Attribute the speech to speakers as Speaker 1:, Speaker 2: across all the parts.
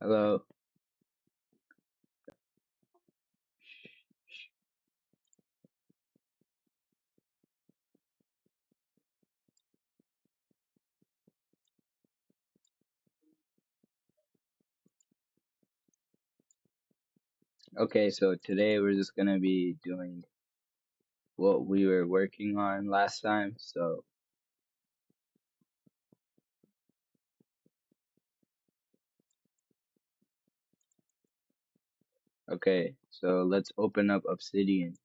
Speaker 1: Hello. Okay, so today we're just gonna be doing what we were working on last time. So, okay, so let's open up Obsidian.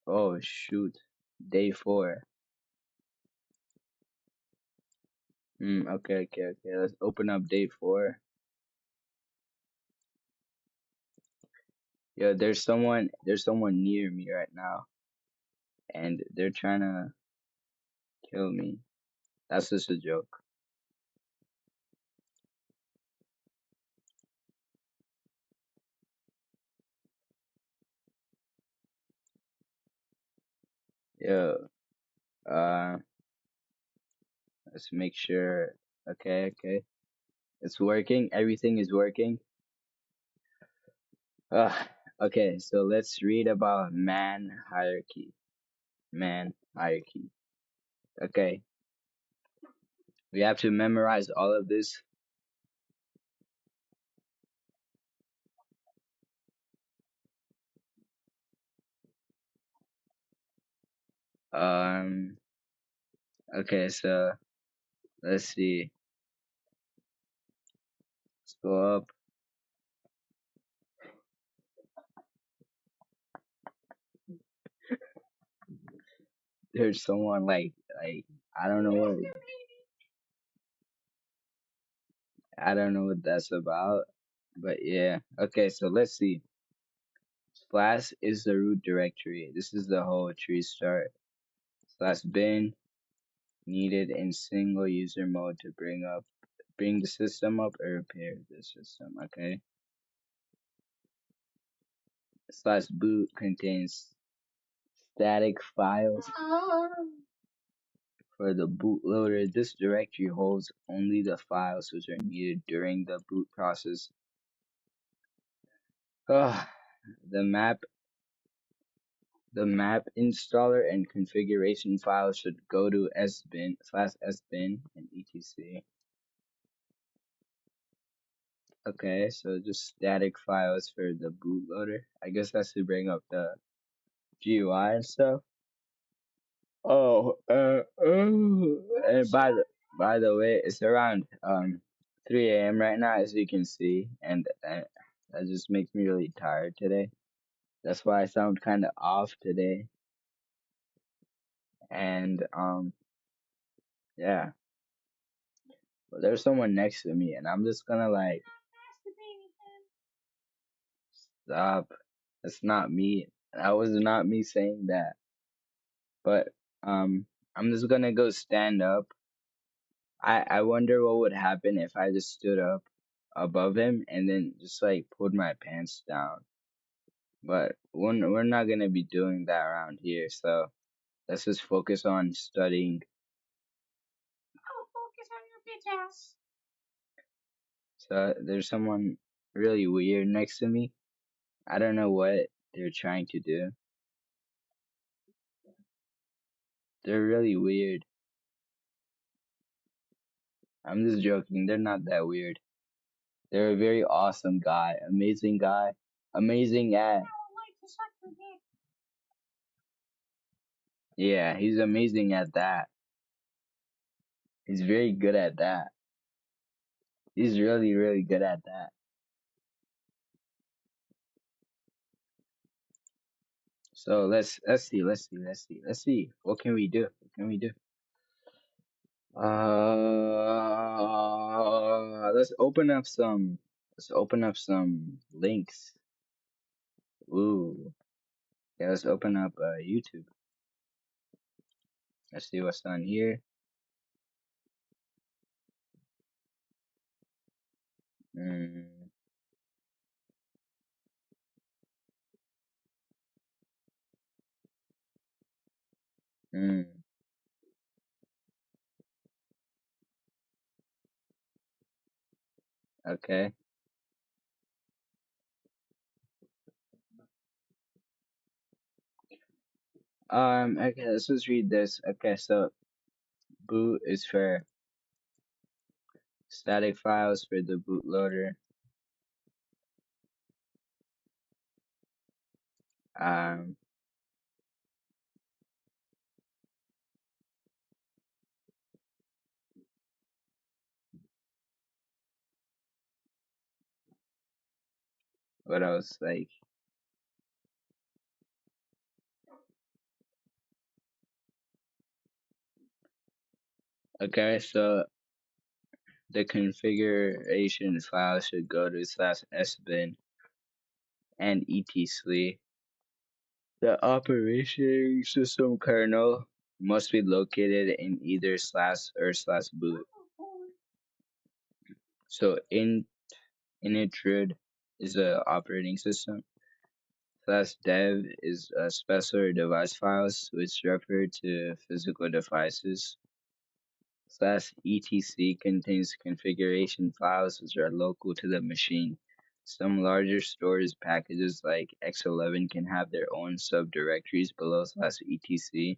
Speaker 1: Oh, shoot. Day 4. Okay. Let's open up day 4. Yo, there's someone near me right now, and they're trying to kill me. That's just a joke. Yo, uh, let's make sure. Okay. It's working. Everything is working. Uh, okay, so let's read about man hierarchy. Man hierarchy. Okay, we have to memorize all of this. Um, okay, so let's see. Let's go up. There's someone like I don't know what I don't know what that's about, but yeah. Okay, so let's see. Slash is the root directory. This is the whole tree start. Slash bin needed in single user mode to bring the system up or repair the system. Okay. Slash boot contains static files for the bootloader. This directory holds only the files which are needed during the boot process. Ugh. The map the map installer and configuration files should go to sbin and etc. Okay, so just static files for the bootloader. I guess that's to bring up the GUI and stuff. And by the way, it's around 3 a.m. right now, as you can see, and that just makes me really tired today. That's why I sound kind of off today. And yeah, but there's someone next to me, and I'm just gonna like stop. That's not me. That was not me saying that. But I'm just gonna go stand up. I wonder what would happen if I just stood up above him and then just like pulled my pants down. But we're not gonna be doing that around here, so let's just focus on studying. So there's someone really weird next to me. I don't know what they're trying to do. They're really weird. I'm just joking. They're not that weird. They're a very awesome guy, amazing at. Yeah, he's amazing at that. He's very good at that. He's really good at that. So let's see. What can we do? What can we do? Let's open up some. Let's open up some links. Ooh, yeah. Let's open up YouTube. Let's see what's on here. Mm, mm. Okay. Okay, let's just read this. Okay, so boot is for static files for the bootloader. Um, what else? Like, okay, so the configuration file should go to slash sbin and etc. The operating system kernel must be located in either slash or slash boot. So initroot is the operating system. Slash dev is special or device files, which refer to physical devices. Slash etc contains configuration files which are local to the machine. Some larger storage packages like X11 can have their own subdirectories below slash etc.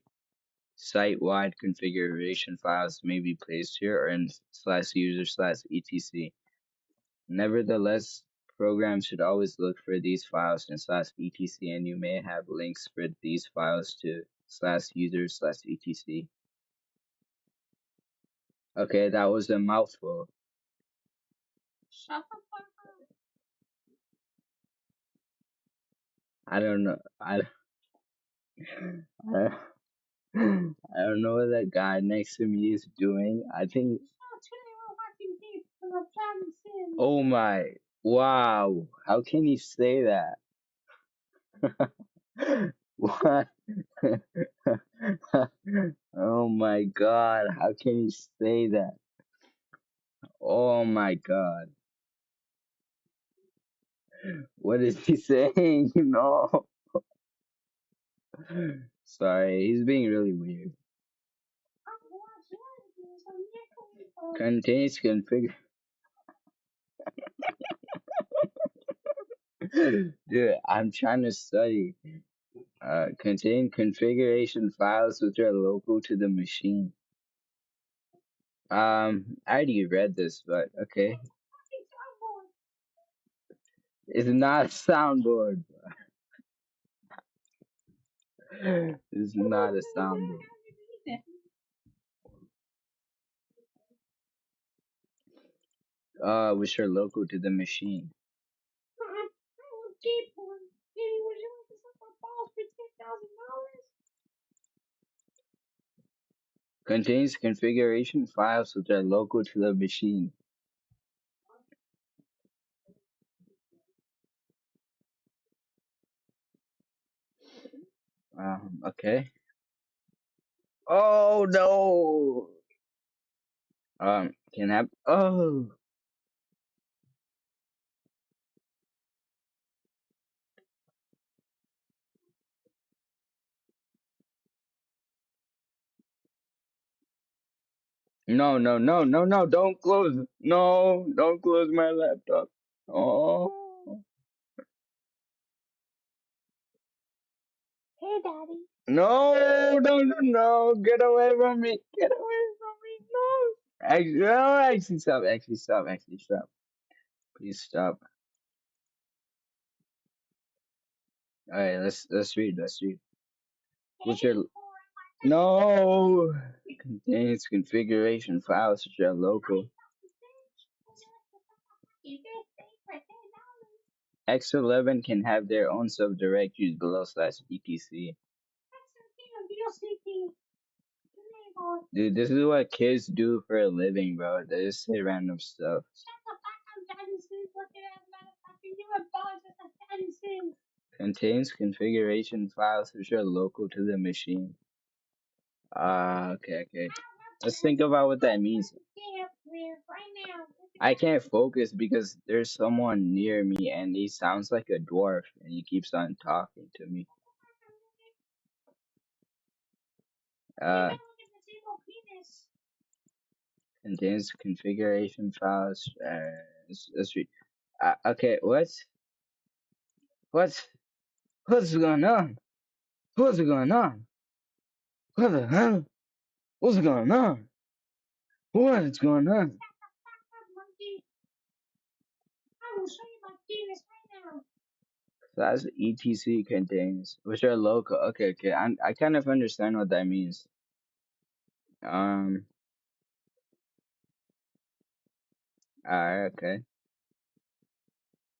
Speaker 1: Site-wide configuration files may be placed here or in slash user slash etc. Nevertheless, programs should always look for these files in slash etc, and you may have links for these files to slash user slash etc. Okay, that was a mouthful. I don't know. I, I don't know what that guy next to me is doing. I think. Oh my! Wow! How can you say that? What? Oh my God! How can you say that? Oh my God! What is he saying? No. Sorry, he's being really weird. Contains config. Dude, I'm trying to study. Contain configuration files which are local to the machine. I already read this, but okay. It's not a soundboard. It's not a soundboard. Which are local to the machine. Contains configuration files which are local to the machine. Okay. Oh no. Can have. Oh. No, no, no, no, no, don't close. No, don't close my laptop. Oh. No, no, no, no. Get away from me. Get away from me. No. Actually, no, actually stop. Actually stop. Actually stop. Please stop. Alright, let's read. Let's read. Which are no contains configuration files which are local. X11 can have their own subdirectories below slash etc. Dude, this is what kids do for a living, bro. They just say random stuff. Contains configuration files which are local to the machine. Okay, okay. Let's think about what that means. I can't focus because there's someone near me and he sounds like a dwarf and he keeps on talking to me. Uh, contains configuration files. Let's read. Okay, what's what's going on? What's going on? What the hell? What's going on? What is going on? Class etc contains, which are local. Okay, okay. I kind of understand what that means. Um. Alright. Okay.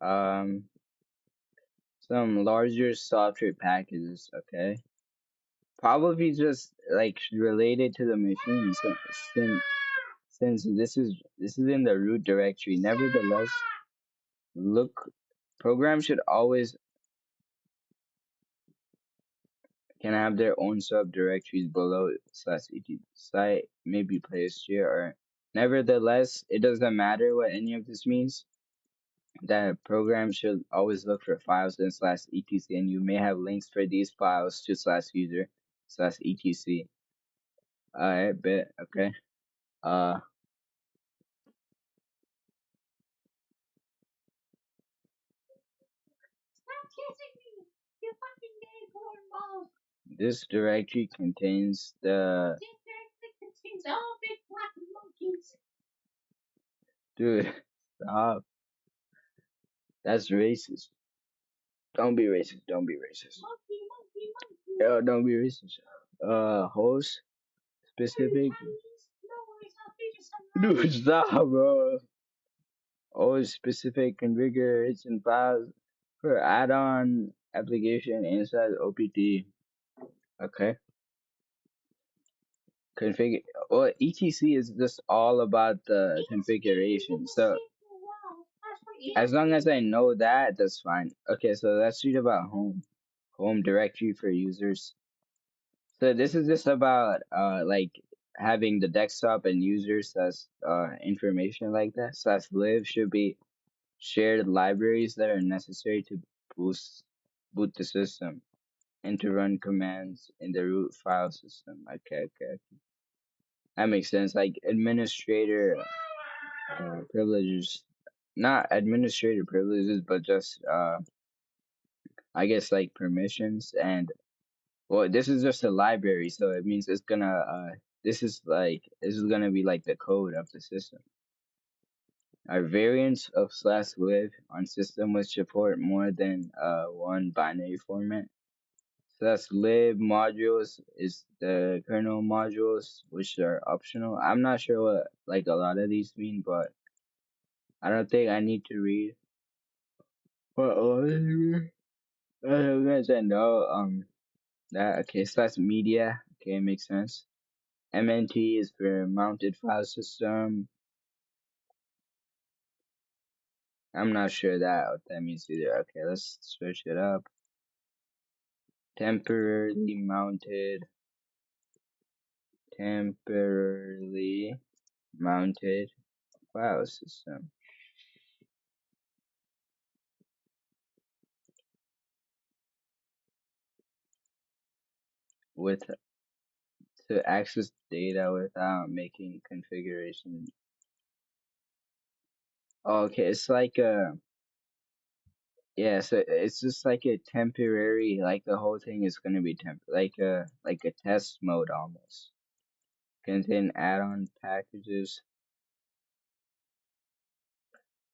Speaker 1: Um. Some larger software packages. Okay. Probably just like related to the machine. Since since this is in the root directory. Nevertheless, look, programs should always can have their own subdirectories below slash etc. Site may be placed here or nevertheless, it doesn't matter what any of this means. That a program should always look for files in slash etc and you may have links for these files to slash user slash etc. Alright, bet okay. Uh this directory contains the dude stop. That's racist. Don't be racist. Don't be racist. Yo, don't be racist. Host specific. Dude, stop, bro. Host specific configuration files for add-on application inside OPT. Okay. Configure. Well, etc is just all about the configuration. So as long as I know that, that's fine. Okay, so let's read about home directory for users. So this is just about like having the desktop and users as information like that. Slash live should be shared libraries that are necessary to boost boot the system and to run commands in the root file system. Okay, okay, that makes sense. Like administrator privileges, not administrator privileges, but just I guess like permissions and well, this is just a library, so it means it's gonna this is gonna be like the code of the system. Are variants of slash live on system which support more than one binary format. Slash lib modules is the kernel modules which are optional. I'm not sure what like a lot of these mean, but I don't think I need to read what a lot of these mean. I'm gonna say no. That okay. Slash media. Okay, makes sense. MNT is for mounted file system. I'm not sure what that means either. Okay, let's search it up. Temporarily mounted file system with to access data without making configuration. Oh, okay, it's like a yeah, so it's just like a temporary, like the whole thing is gonna be like a test mode almost. Contain add-on packages,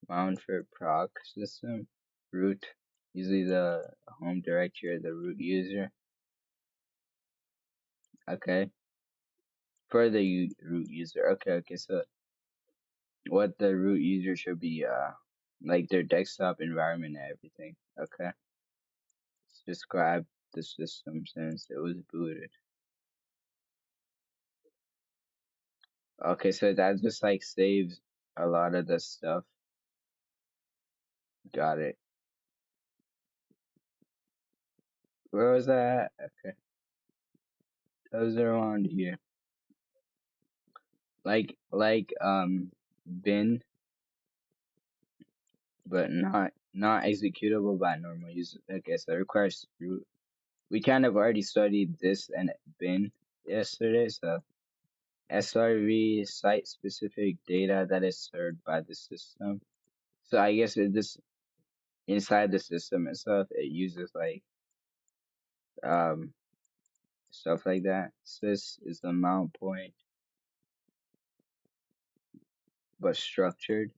Speaker 1: mount for proc system, root, usually the home directory or the root user. Okay, for the root user. Okay, okay, so what the root user should be, like their desktop environment and everything. Okay, let's describe the system since it was booted. Okay, so that just like saves a lot of the stuff. Got it. Where was that? Okay, those are around here. Like bin, but not executable by normal users. Okay, so it requires root. We kind of already studied this and bin yesterday, so SRV site specific data that is served by the system. So I guess it just inside the system itself, it uses like um stuff like that. Sys is the mount point, but structured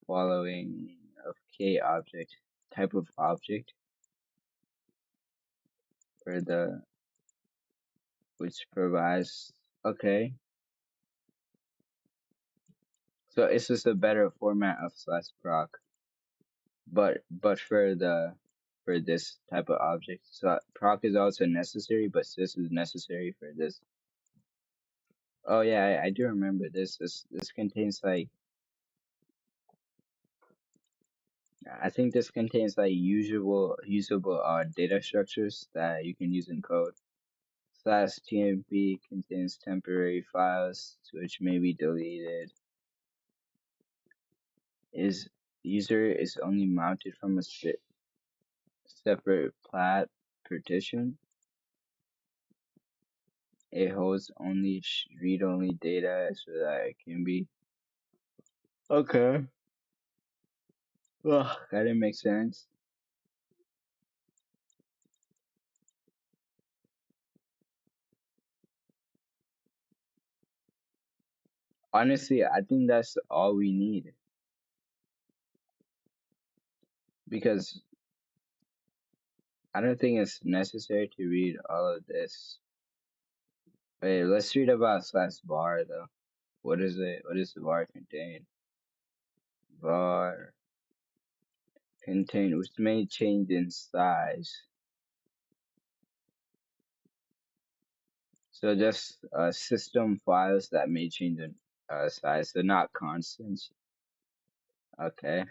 Speaker 1: following of k object type of object for the which provides okay. So it's just a better format of slash proc, but for this type of object. So proc is also necessary, but sys is necessary for this. Oh yeah, I do remember this. This contains like I think this contains like usable data structures that you can use in code. Slash TMP contains temporary files which may be deleted. Is user is only mounted from a separate plat partition. It holds only read-only data so that it can be okay. Ugh, that didn't make sense. Honestly, I think that's all we need because I don't think it's necessary to read all of this. Wait, let's read about slash var though. What is it? What does the var contain? Var contain which may change in size. So just system files that may change in size, so not constants. Okay,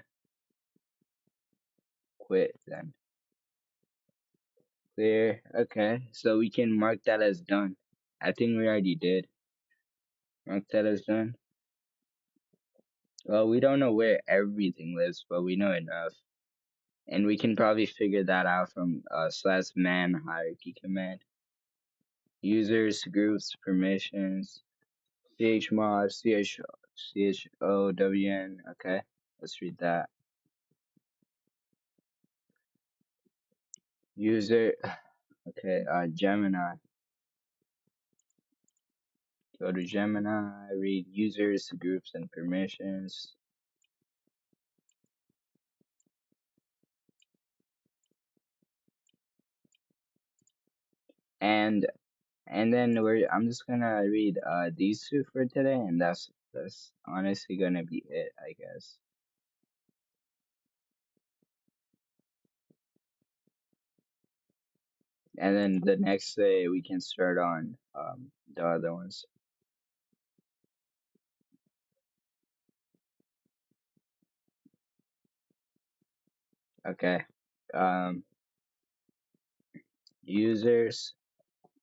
Speaker 1: quit then. Clear. Okay, so we can mark that as done. I think we already did. Mark that as done. Well, we don't know where everything lives, but we know enough. And we can probably figure that out from slash man hierarchy command. Users, groups, permissions, chmod, chown. Okay, let's read that. User, okay, Gemini. Go to Gemini, read users, groups, and permissions. And then I'm just gonna read these two for today, and that's honestly gonna be it, I guess. And then the next day we can start on the other ones. Okay. Um, users,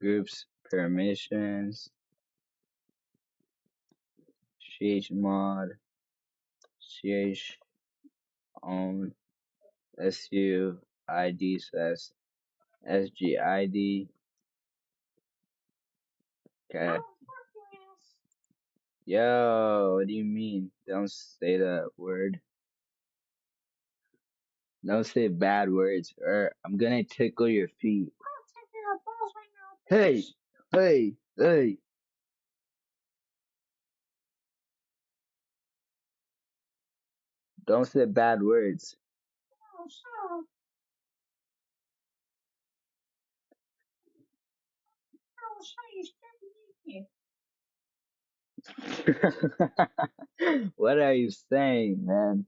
Speaker 1: groups, permissions, chmod, ch own, su id slash sgid. Okay. Yo, what do you mean? Don't say that word. Don't say bad words, or I'm gonna tickle your feet. Hey, hey, hey. Don't say bad words. What are you saying, man?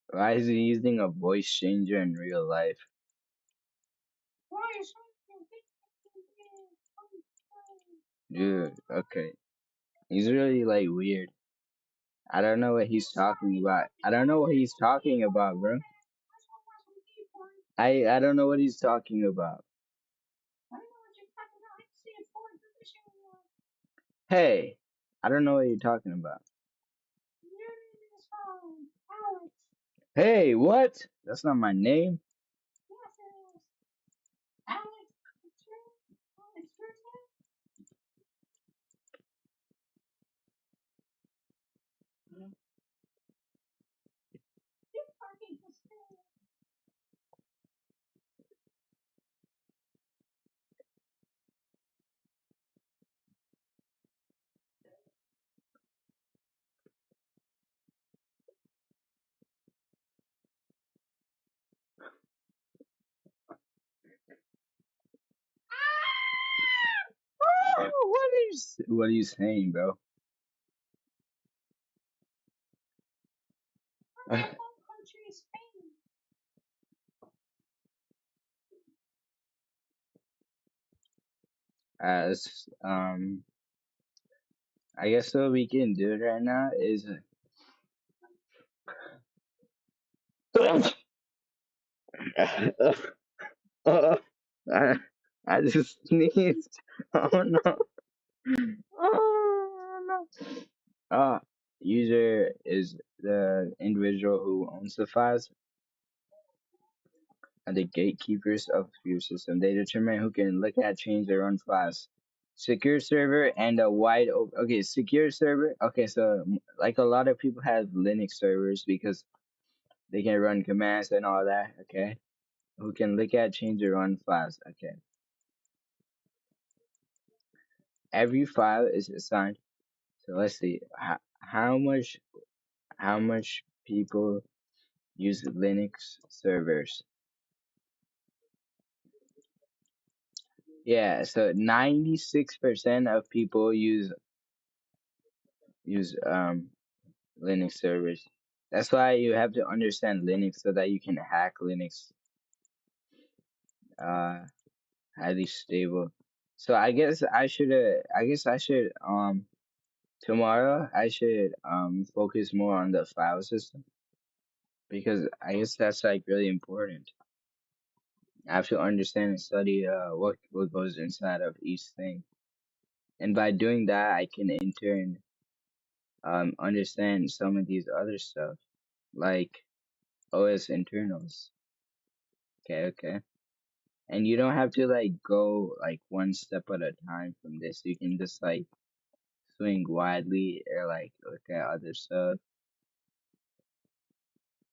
Speaker 1: Why is he using a voice changer in real life? Dude, okay. He's really like weird. I don't know what he's talking about. I don't know what he's talking about, bro. I don't know what he's talking about. Hey, I don't know what you're talking about. Hey, what? That's not my name. What are you saying, bro? As I guess what we can do right now is I, I just sneezed. Oh no. Oh no. Uh, User is the individual who owns the files and the gatekeepers of your system. They determine who can look at, change, or run files. Secure server and a wide open. Okay, secure server. Okay, so like a lot of people have Linux servers because they can run commands and all that. Okay, who can look at, change, or run files. Okay, every file is assigned. So let's see how much people use Linux servers. Yeah, so 96% of people use Linux servers. That's why you have to understand Linux so that you can hack Linux uh highly stable. So I guess I should tomorrow I should focus more on the file system because I guess that's like really important. I have to understand and study what goes inside of each thing. And by doing that I can in turn understand some of these other stuff like OS internals. Okay, okay. And you don't have to like go like one step at a time from this. You can just like swing widely or like look at other stuff.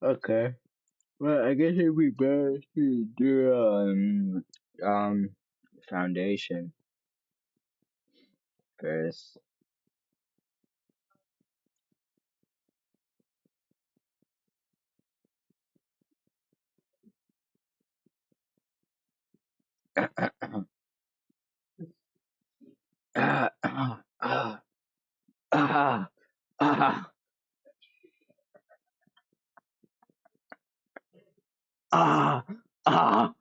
Speaker 1: Okay. Well, I guess it'd be best to do um foundation first. Ah, ah, ah, ah, ah, ah, ah, ah.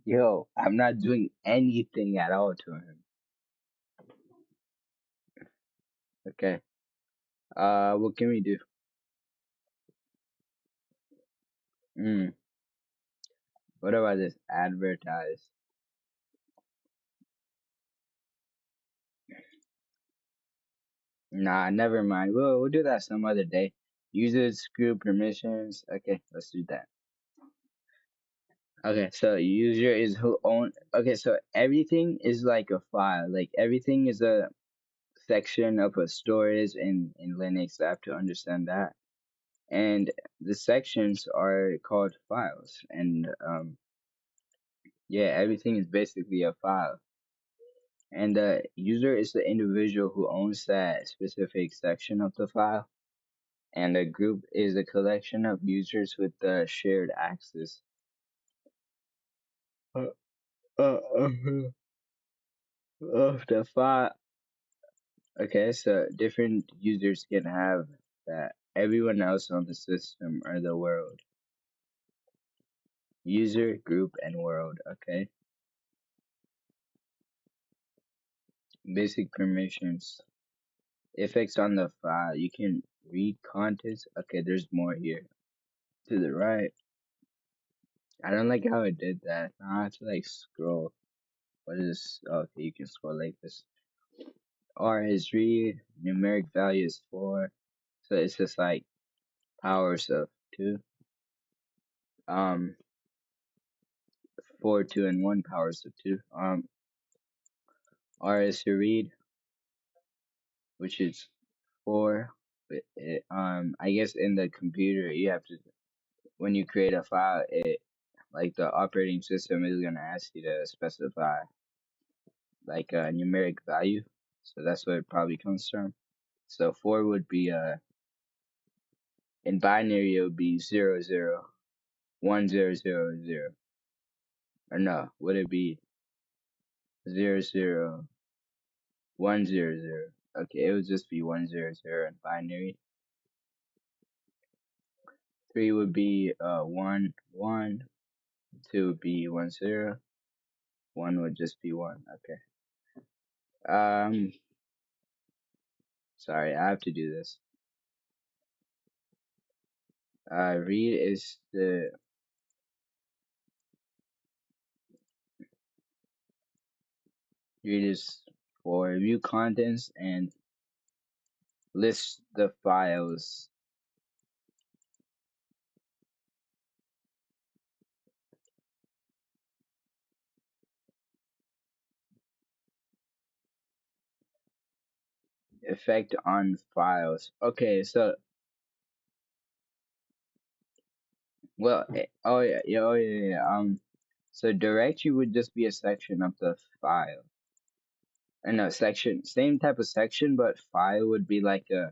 Speaker 1: Yo, I'm not doing anything at all to him. Okay. What can we do? Mm, what about this advertise? Nah, never mind. We'll do that some other day. Users group permissions. Okay, let's do that. Okay, so user is who own. Okay, so everything is like a file. Like everything is a section of a storage in Linux. I have to understand that. And the sections are called files. And yeah, everything is basically a file. And the user is the individual who owns that specific section of the file. And a group is a collection of users with shared access. Uh, of the file. Okay, so different users can have that. Everyone else on the system or the world. User, group, and world. Okay. Basic permissions. Effects on the file. You can read contents. Okay, there's more here. To the right. I don't like how it did that. Now I have to like scroll. What is okay, you can scroll like this. R is read, numeric value is 4. So it's just like powers of 2. um 4, 2, and 1 powers of 2. R is to read, which is 4. I guess in the computer you have to, when you create a file, it like the operating system is gonna ask you to specify like a numeric value. So that's where it probably comes from. So 4 would be in binary it would be 0, 0, 1, 0, 0, 0. Or no, would it be 0, 0, 1, 0, 0? Okay, it would just be 1, 0, 0 in binary. 3 would be 1, 1. 2 would be 1, 0. 1 would just be 1. Okay. Sorry, I have to do this. Read is for view contents and list the files. Effect on files. Okay, so well, oh yeah, yeah, oh yeah, yeah. So directory would just be a section of the file. And a section, same type of section, but file would be like a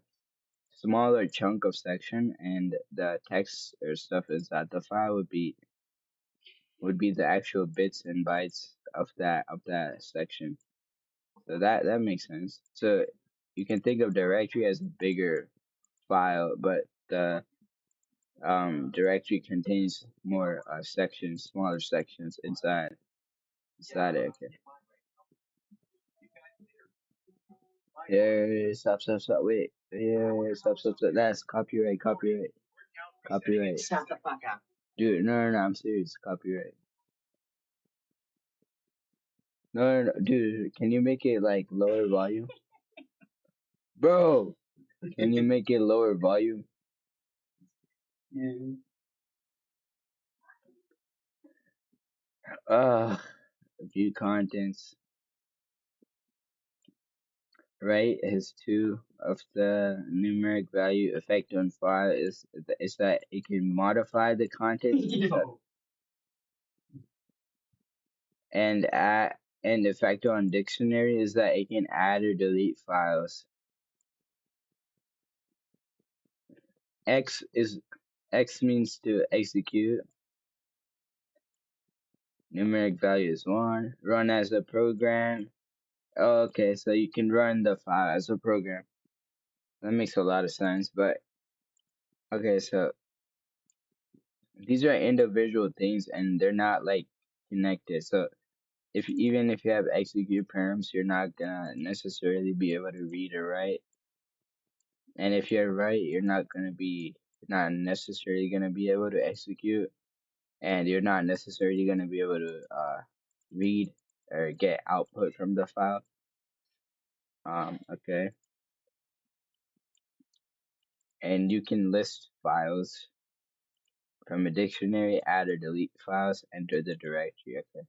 Speaker 1: smaller chunk of section, and the text or stuff inside the file would be the actual bits and bytes of that section. So that makes sense. So you can think of directory as a bigger file, but the directory contains more sections, smaller sections inside it. Okay. Here, stop. Wait. Here, stop. That's copyright. Shut the fuck up. Dude, no, I'm serious. Copyright. No, dude, can you make it like lower volume? Bro, can you make it lower volume? Uh, view contents. Right is 2 of the numeric value. Effect on file is that it can modify the content. And effect on dictionary is that it can add or delete files. X means to execute. Numeric value is 1. Run as a program. Okay, so you can run the file as a program. That makes a lot of sense, but okay, so these are individual things and they're not like connected. So even if you have execute params, you're not gonna necessarily be able to read or write. And if you're right, you're not necessarily gonna be able to execute, and you're not necessarily gonna be able to read or get output from the file. Okay. And you can list files from a dictionary, add or delete files, enter the directory. Okay.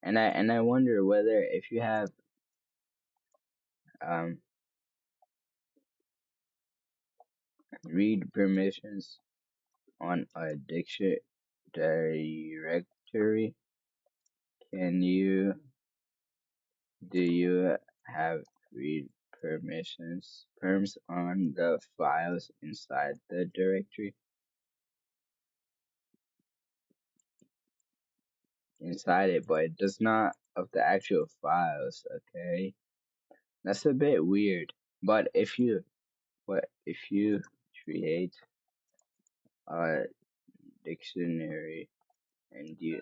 Speaker 1: And I wonder whether if you have read permissions on a dictionary directory, do you have read perms on the files inside the directory? Inside it, but it does not of the actual files, okay? That's a bit weird. But if you create a dictionary and do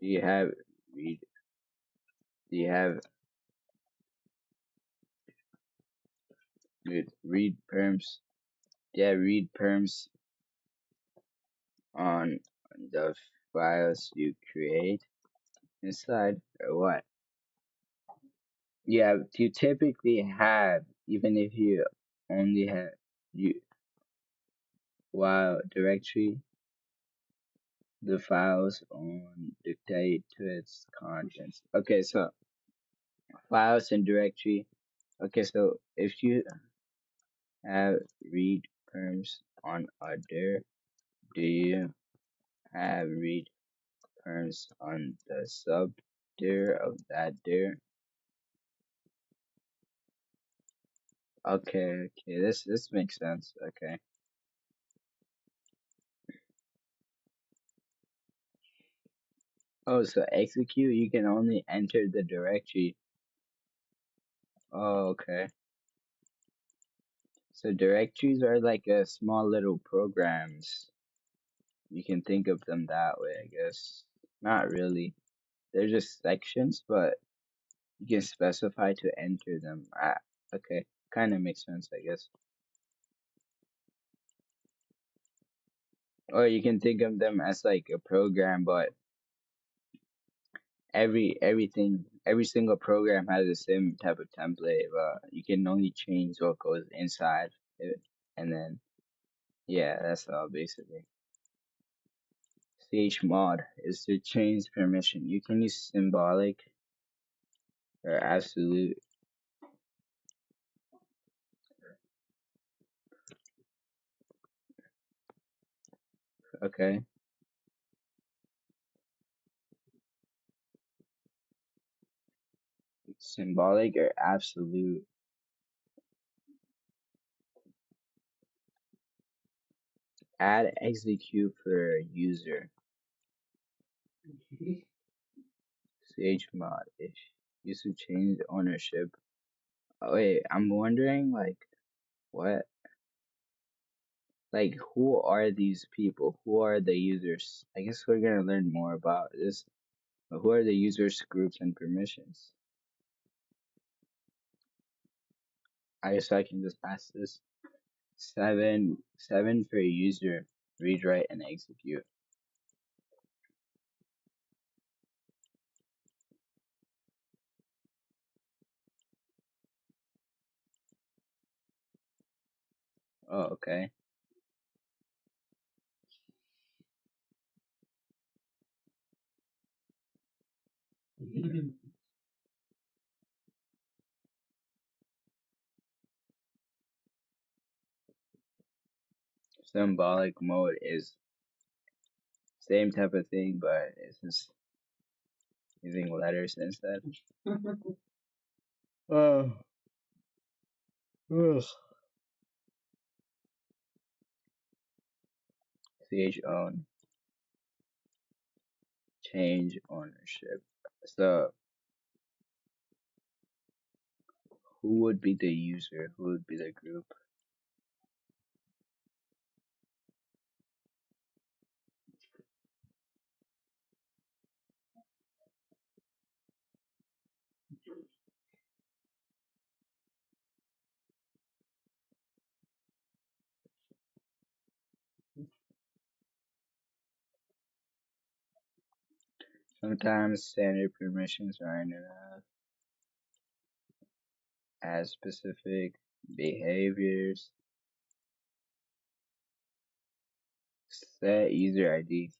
Speaker 1: you have read do you have read perms read perms on the files you create inside or what? Yeah, you typically have, even if you only have you while directory the files on dictate to its contents. Okay, so files and directory. Okay, so if you have read perms on a dir, do you have read perms on the sub dir of that dir? Okay, this makes sense. Okay. Oh, so execute, you can only enter the directory. Oh, okay. So directories are like a small little programs. You can think of them that way, I guess. Not really. They're just sections, but you can specify to enter them. Okay, kind of makes sense, I guess. Or you can think of them as like a program, but every single program has the same type of template, but you can only change what goes inside it, and then yeah, that's all basically. Chmod is to change permission. You can use symbolic or absolute. Okay. Symbolic or absolute. Add execute for user. Chmod ish. Used to change ownership. Oh, wait, I'm wondering like what like who are these people? Who are the users? I guess we're gonna learn more about this. But who are the users, groups, and permissions? I guess I can just ask this. Seven for user, read, write, and execute. Oh, okay. Symbolic mode is same type of thing, but it's just using letters instead. Oh, ugh. Own, change ownership. So, who would be the user? Who would be the group? Sometimes standard permissions aren't enough. As specific behaviors. Set user ID.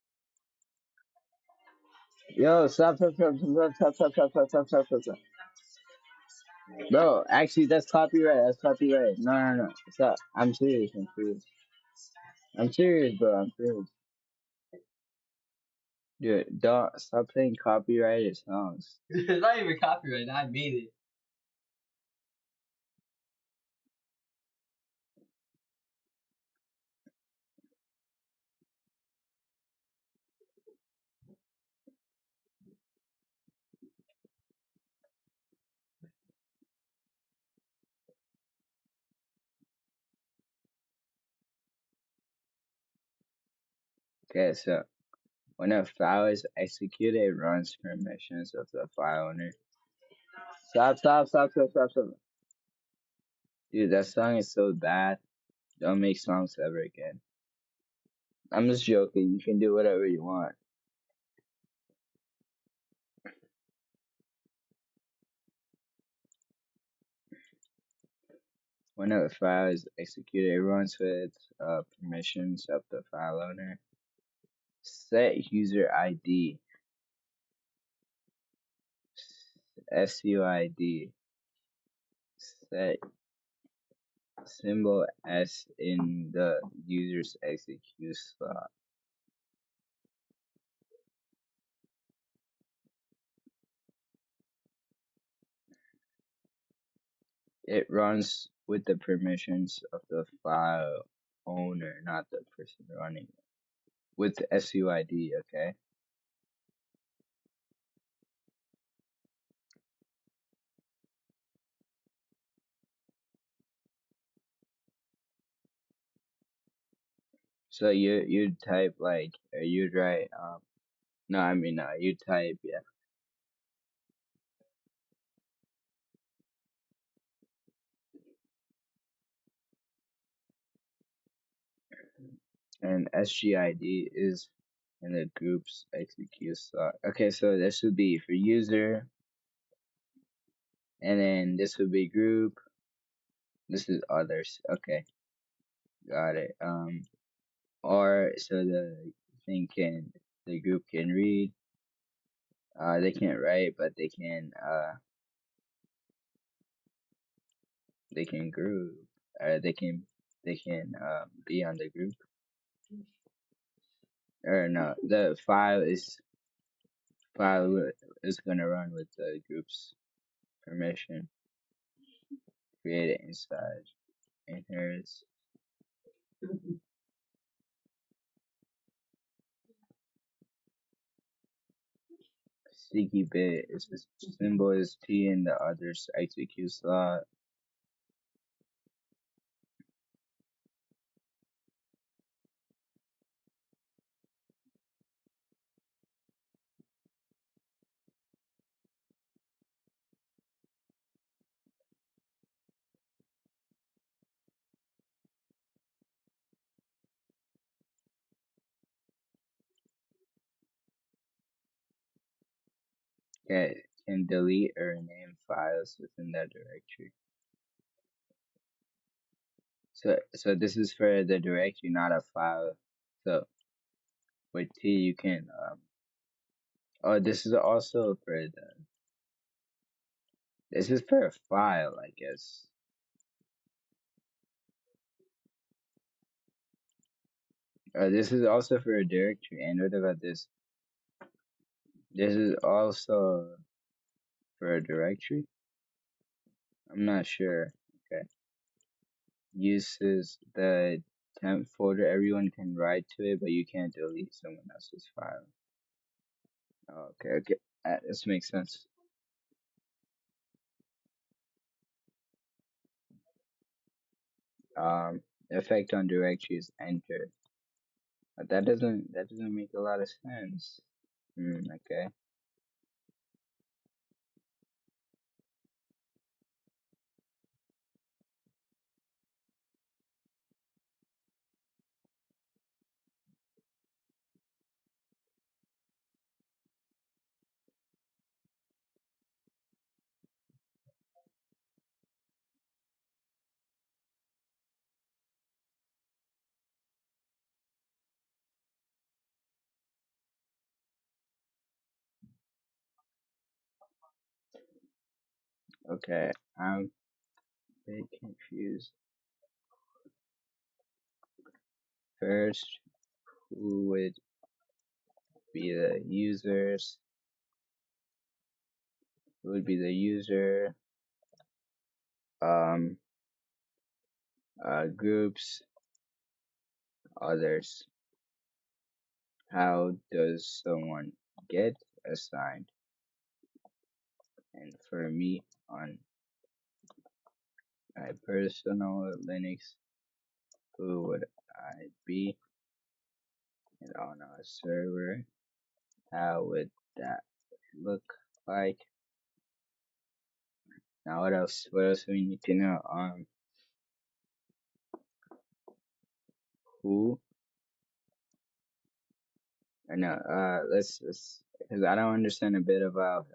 Speaker 1: Yo, stop. Bro, actually, that's copyright. That's copyright. No. Stop. I'm serious. I'm serious, bro. I'm serious. Dude, don't stop playing copyrighted songs.
Speaker 2: It's not even copyright. I made it.
Speaker 1: Okay, so when a file is executed, it runs permissions of the file owner. Stop. Dude, that song is so bad. Don't make songs ever again. I'm just joking. You can do whatever you want. When a file is executed, it runs with permissions of the file owner. Set user ID, SUID, set symbol S in the user's execute slot. It runs with the permissions of the file owner, not the person running it. With SUID, okay? So you'd type like, or you'd write, no, I mean, you type, yeah. And SGID is in the group's execute slot. Okay, so this would be for user, and then this would be group. This is others. Okay, got it. Or so the group can read. They can't write, but they can group. They can be on the group. Or no, the file is gonna run with the group's permission. Create it inside inherits. Sticky bit is the symbol is T in the others execute slot. Can delete or rename files within that directory. So this is for the directory, not a file. So with T you can oh, this is also for this is for a file, I guess. This is also for a directory. And what about this? This is also for a directory. I'm not sure. Okay. Uses the temp folder. Everyone can write to it, but you can't delete someone else's file. Oh, okay. This makes sense. Effect on directory is enter. But that doesn't make a lot of sense. Okay. Okay. I'm a bit confused. First, who would be the users? Who would be the user? Um, groups, others. How does someone get assigned? And for me, on my personal Linux, who would I be? And on a server, how would that look like? Now, what else? What else do we need to know? Who? No, let's because I don't understand a bit about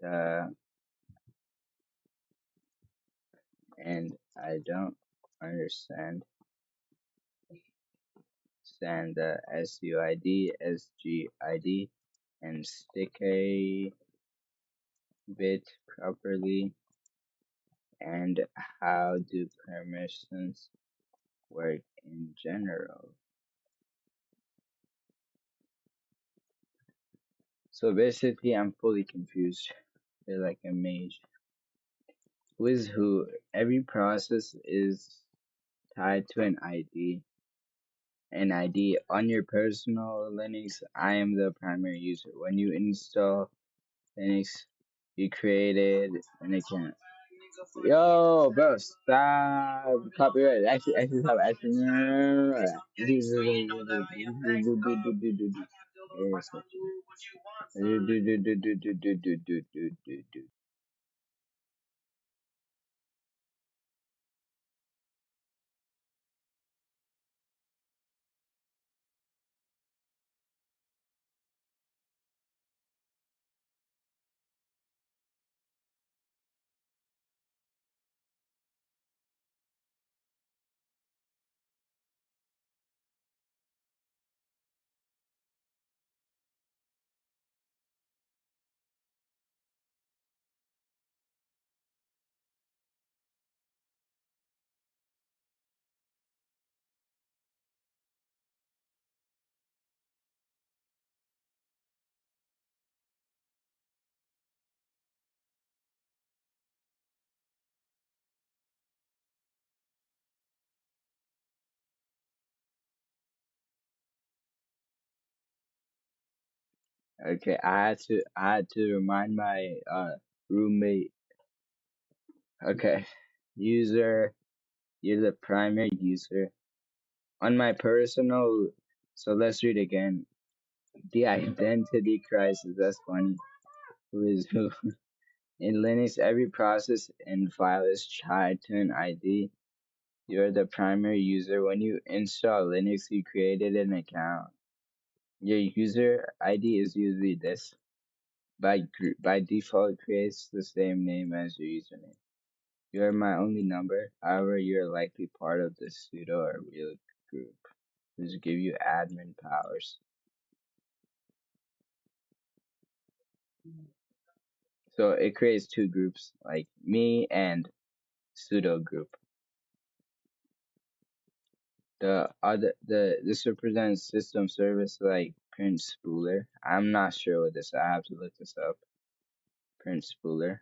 Speaker 1: the and I don't understand the SUID, SGID, and stick a bit properly, and how do permissions work in general. So basically, I'm fully confused. They're like a mage. Who is who? Every process is tied to an ID. An ID on your personal Linux. I am the primary user. When you install Linux, you created an account. Yo, bro, stop. Copyright. Actually, stop. Actually, no. Okay, I had to remind my roommate. Okay, user, you're the primary user on my personal. So let's read again. The identity crisis. That's funny. Who is who? In Linux, every process and file is tied to an ID. You're the primary user. When you install Linux, you created an account. Your user ID is usually this. By default, it creates the same name as your username. You're my only number. However, you're likely part of the pseudo or real group, which give you admin powers. So it creates two groups, like me and pseudo group. This represents system service like print spooler. I'm not sure what this. I have to look this up. Print spooler,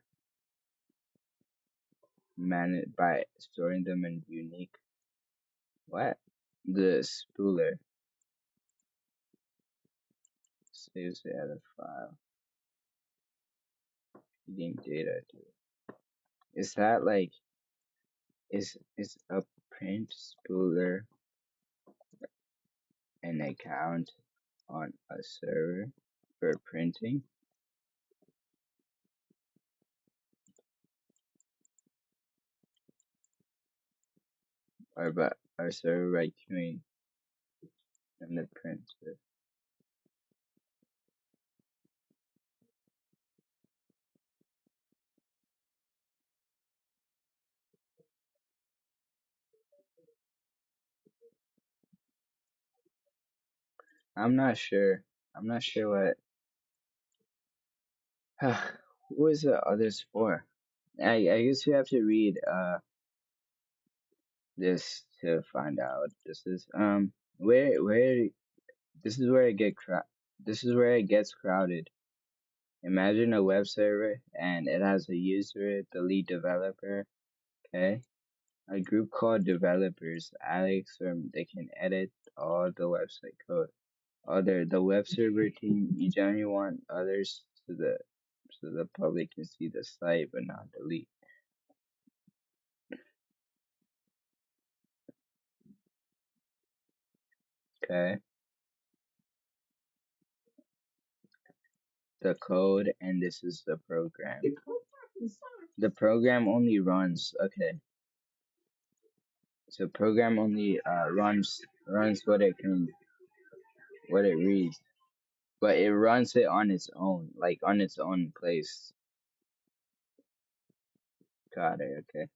Speaker 1: managed by storing them in unique. What? The spooler saves it as a file, feeding data to it. Is that like is a print spooler an account on a server for printing, or but our server by queuing and the printer? I'm not sure. I'm not sure what. Who is the others for? I guess you have to read this to find out what this is. Where this is where this is where it gets crowded. Imagine a web server and it has a user, the lead developer, okay? A group called developers, Alex, they can edit all the website code. The web server team, you generally want others so the public can see the site but not delete. Okay? The code, and this is the program. The program only runs, okay. So program only runs what it reads, but it runs it on its own, like on its own place. Got it, okay.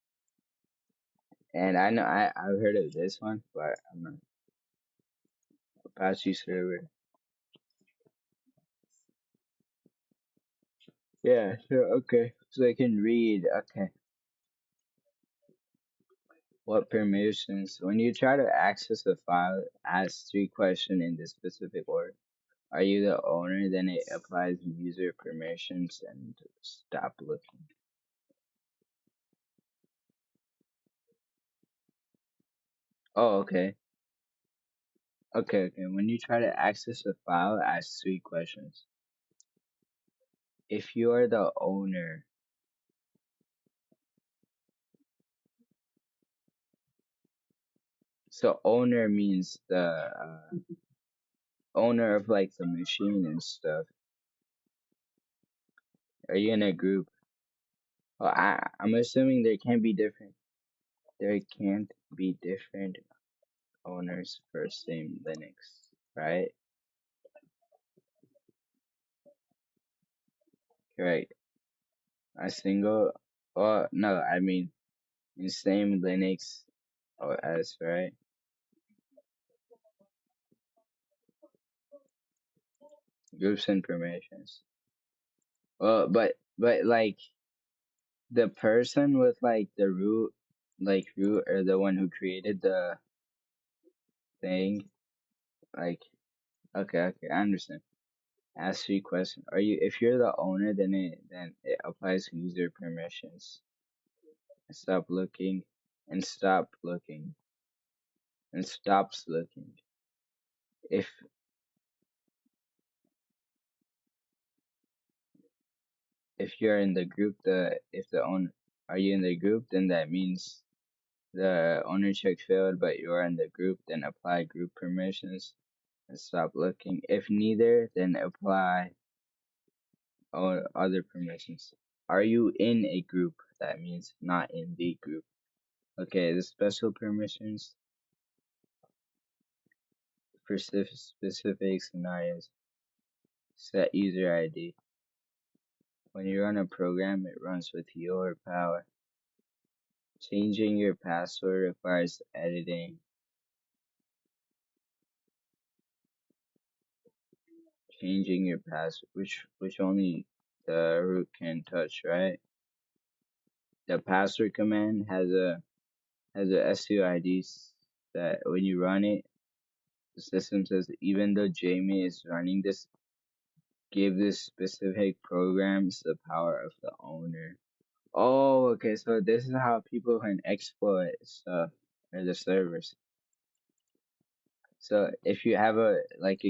Speaker 1: And I know I've heard of this one, but I'm not Apache server. Yeah, sure, okay. So I can read. Okay. What permissions? When you try to access a file, ask three questions in this specific order. Are you the owner? Then it applies user permissions and stop looking. Oh, okay. Okay. When you try to access a file, ask three questions. If you are the owner, so owner means the owner of like the machine and stuff. Are you in a group? Oh, I'm assuming there can be different. There can't be different owners for same Linux, right? Correct. A single. Oh no, I mean in same Linux OS, right? Groups and permissions. Well, but like the person with like the root, like root or the one who created the thing, like okay, I understand. Ask three questions. Are you if you're the owner, then it applies user permissions. Stop looking and stop looking and stops looking. If if you're in the group, the if the owner are you in the group, then that means the owner check failed, but you're in the group, then apply group permissions and stop looking. If neither, then apply all other permissions. Are you in a group? That means not in the group. Okay, the special permissions for specific scenarios. Set user ID. When you run a program, it runs with your power. Changing your password requires editing. Changing your password, which only the root can touch, right? The password command has a SUID that when you run it, the system says even though Jamie is running this, give this specific programs the power of the owner. Oh, okay. So this is how people can exploit stuff or the servers. So if you have a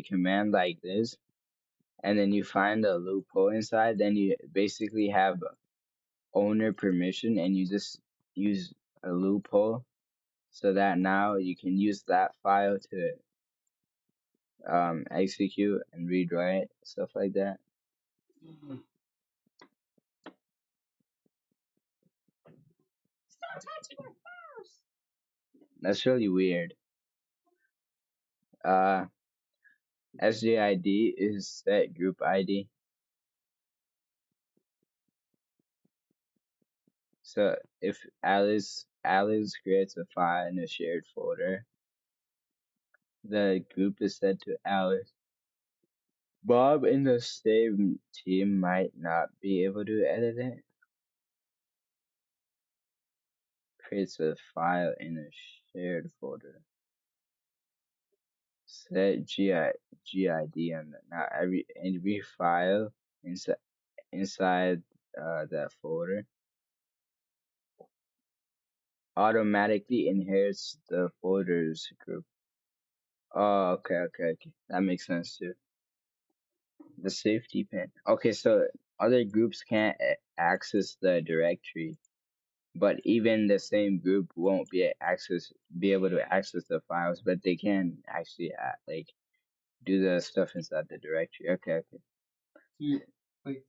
Speaker 1: command like this, and then you find a loophole inside, then you basically have owner permission, and you just use a loophole so that now you can use that file to execute and read write stuff like that. That's really weird. Uh, SJID is set group ID. So if Alice creates a file in a shared folder, the group is set to Alice. Bob in the same team might not be able to edit it. Creates a file in a shared folder. Set GID on that. Now every file inside that folder automatically inherits the folders group. Oh, okay. That makes sense too. The safety pin. Okay, so other groups can't access the directory, but even the same group won't be able to access the files, but they can actually like do the stuff inside the directory. Okay.
Speaker 2: Here, wait.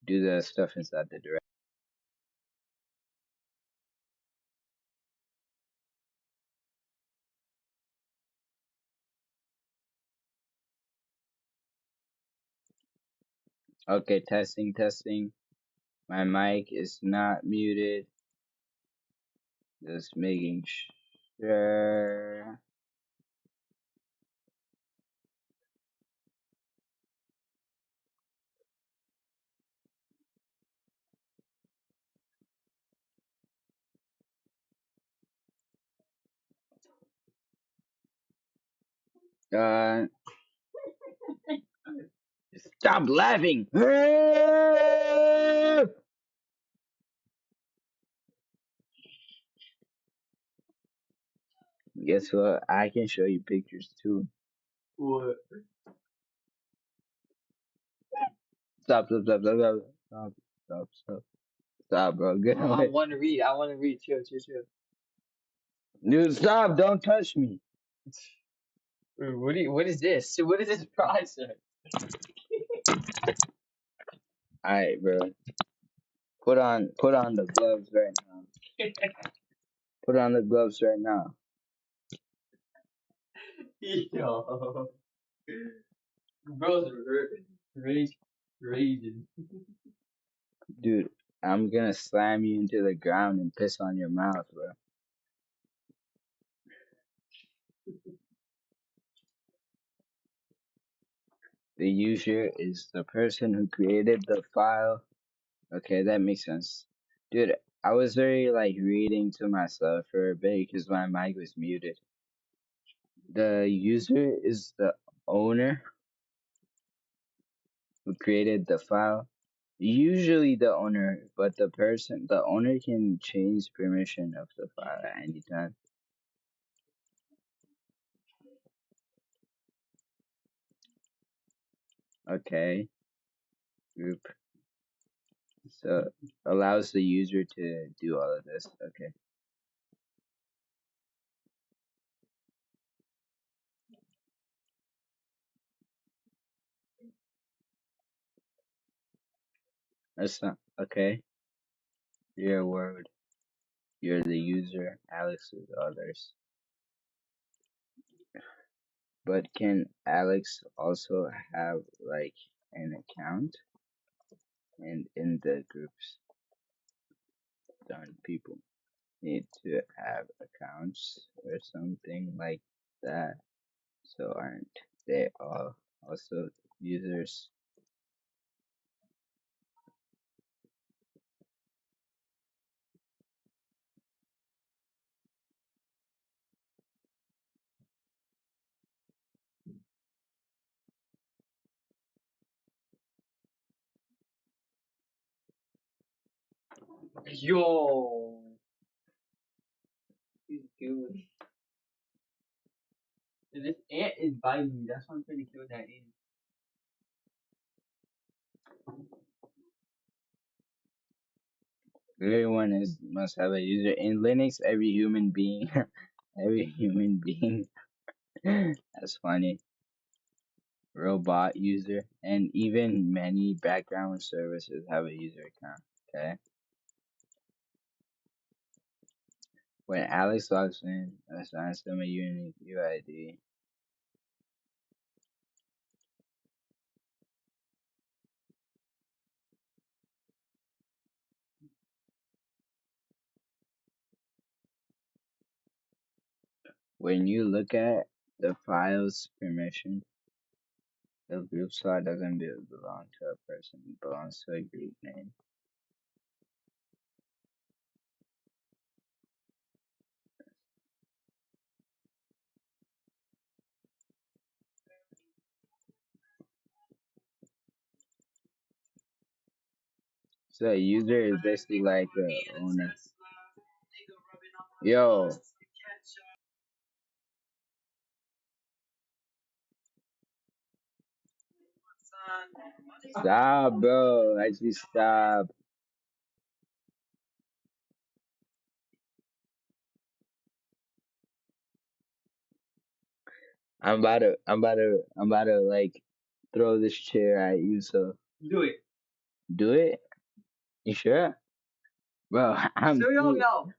Speaker 1: Do the stuff inside the direct. Okay, testing, testing. My mic is not muted. Just making sure. Uh, Stop laughing. Guess what? I can show you pictures too.
Speaker 2: What?
Speaker 1: Stop, stop, stop, stop, stop, stop, stop, stop, stop, bro. Get
Speaker 2: I
Speaker 1: away.
Speaker 2: want to read. I want to read. Chill, chill, chill.
Speaker 1: Dude, stop. Don't touch me.
Speaker 2: What? What is this? What is this process?
Speaker 1: Alright, bro. Put on the gloves right now. Put on the gloves right now.
Speaker 2: Yo, bro's rage, raging.
Speaker 1: Dude, I'm gonna slam you into the ground and piss on your mouth, bro. The user is the person who created the file. Okay, that makes sense. Dude, I was very like reading to myself for a bit because my mic was muted. The user is the owner who created the file. Usually the owner, but the owner can change permission of the file at any time. Okay, group. So allows the user to do all of this. Okay. That's not okay. Your word. You're the user. Alex is others. But can Alex also have like an account? And in the groups, done people need to have accounts or something like that. So aren't they all also users?
Speaker 2: Yo, he's good. This ant is biting me. That's why I'm trying to kill that ant.
Speaker 1: Everyone is must have a user in Linux. Every human being, every human being. That's funny. Robot user, and even many background services have a user account. Okay. When Alex logs in, assigns them a unique UID. when you look at the file's permission, the group slot doesn't belong to a person, it belongs to a group name. So a user is basically like the owner. Yo, stop, bro. Actually, stop. I'm about to like throw this chair at you. So
Speaker 2: Do it.
Speaker 1: do it. You sure, bro? I'm.
Speaker 2: So you don't know.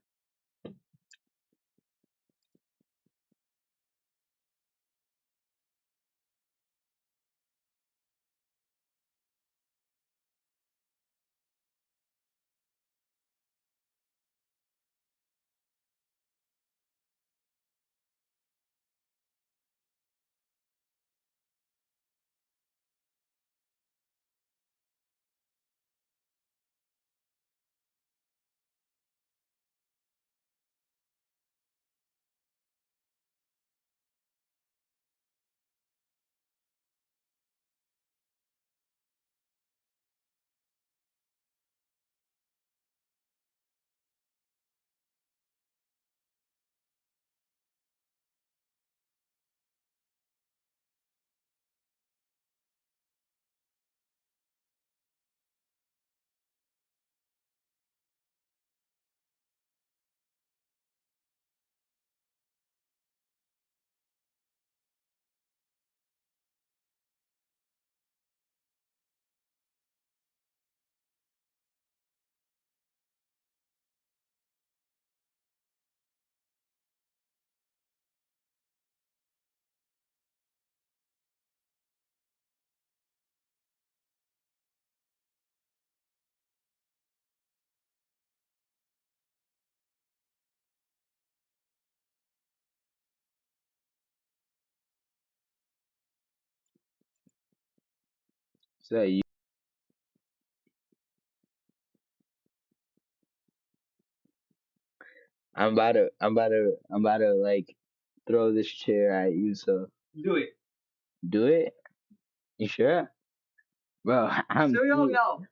Speaker 1: So you. I'm about to like throw this chair at you. So
Speaker 2: Do it.
Speaker 1: do it. You sure, bro? I'm.
Speaker 2: So you don't know.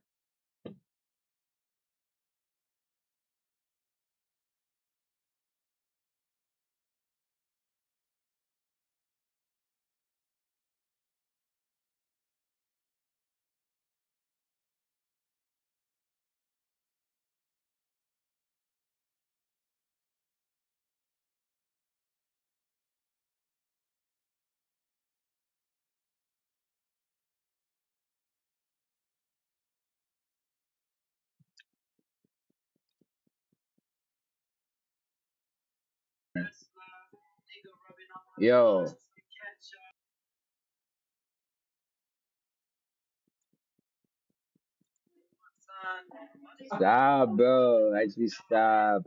Speaker 1: Yo, stop, bro. Actually, stop.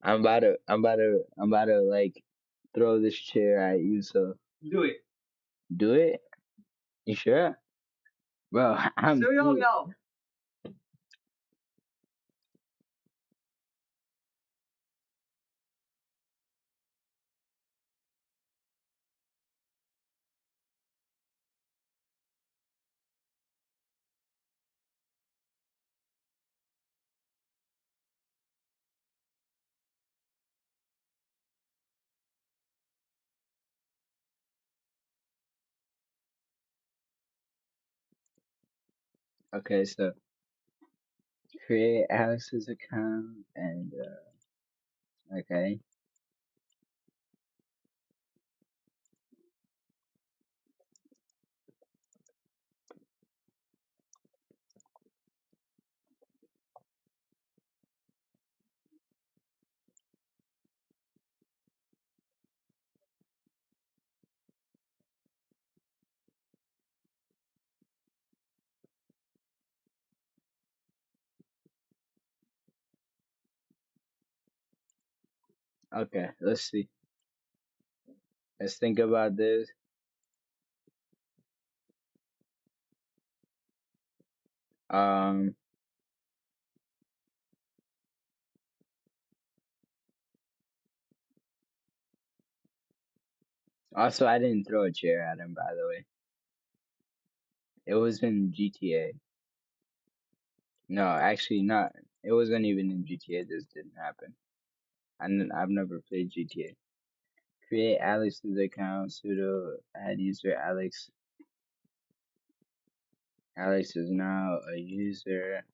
Speaker 1: I'm about to like throw this chair at you. So
Speaker 2: Do it.
Speaker 1: do it. You sure, bro? I'm.
Speaker 2: So you don't know.
Speaker 1: Okay, so create Alex's account and okay. Okay, let's see. Let's think about this. Um, Also, I didn't throw a chair at him, by the way. It was in GTA. No, actually not. It wasn't even in GTA. This didn't happen. I've never played GTA. Create Alex's account, sudo add user Alex. Alex is now a user.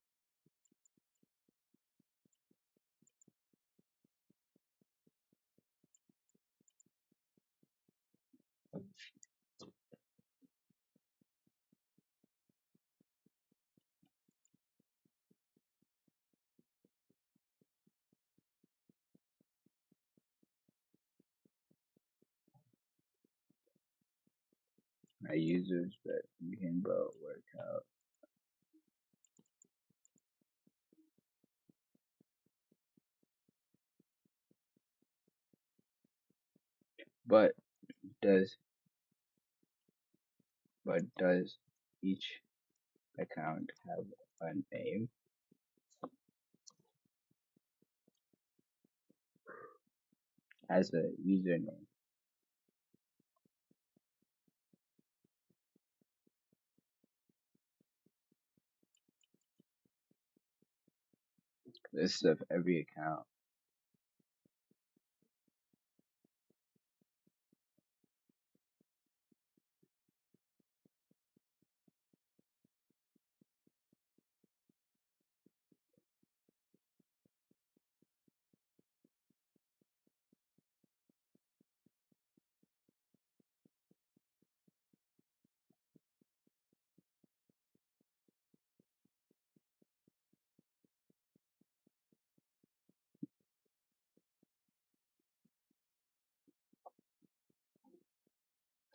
Speaker 1: My users, but you can both work out. But does does each account have a name as a username? List of every account.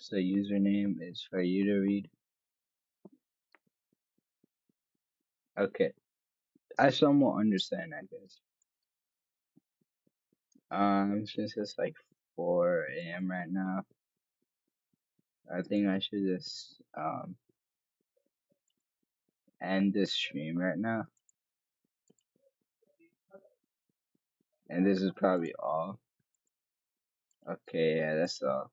Speaker 1: So username is for you to read. Okay, I somewhat understand, I guess. Since it's like 4 a.m. right now, I think I should just end this stream right now. And this is probably all. Okay, yeah, that's all.